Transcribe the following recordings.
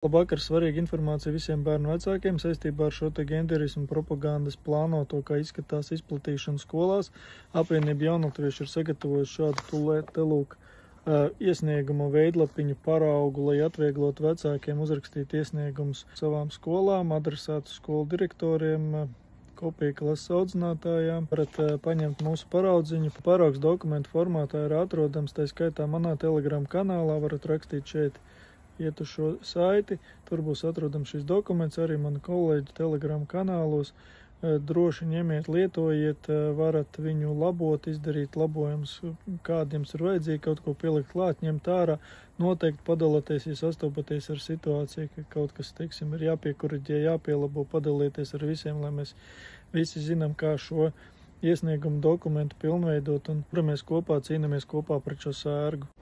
Labvakar, svarīga informācija visiem bērnu vecākiem saistībā ar šo te genderismu propagandas plānoto, kā izskatās izplatīšanu skolās. Apvienība Jaunatvieši ir sagatavojuši šādu te lūk iesniegumu veidlapiņu paraugu, lai atvieglotu vecākiem uzrakstīt iesniegumus savām skolām, adresētu skolu direktoriem, kopiju klases audzinātājām. Varat paņemt mūsu paraudziņu. Paraugs dokumentu formātā ir atrodams, tā skaitā manā Telegram kanālā, varat rakstīt šeit. Iet uz šo saiti, tur būs atrodams šis dokuments, arī mani kolēģi Telegram kanālos. Droši ņemiet, lietojiet, varat viņu labot, izdarīt labojumus, kādi jums ir vajadzīgi, kaut ko pielikt klāt, ņemt ārā. Noteikti padalieties, ja sastopaties ar situāciju, ka kaut kas, teiksim, ir jāpiekuriģē, jāpielabo, padalieties ar visiem, lai mēs visi zinām, kā šo iesniegumu dokumentu pilnveidot un kuramies kopā, cīnamies kopā pret šo sērgu.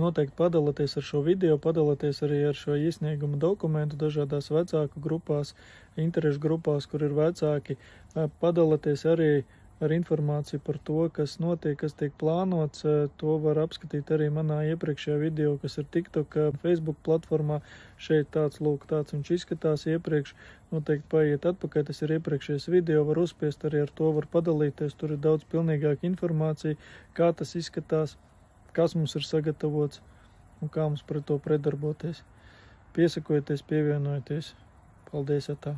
Noteikti padalieties ar šo video, padalieties arī ar šo iesniegumu dokumentu dažādās vecāku grupās, interešu grupās, kur ir vecāki. Padalieties arī ar informāciju par to, kas notiek, kas tiek plānots. To var apskatīt arī manā iepriekšējā video, kas ir TikTok, Facebook platformā. Šeit tāds viņš izskatās iepriekš. Noteikti paiet atpakaļ, tas ir iepriekšējais video, var uzspiest arī ar to, var padalīties. Tur ir daudz pilnīgāka informācija, kā tas izskatās, kas mums ir sagatavots un kā mums pret to pretdarboties. Piesakojieties, pievienojieties. Paldies, atā!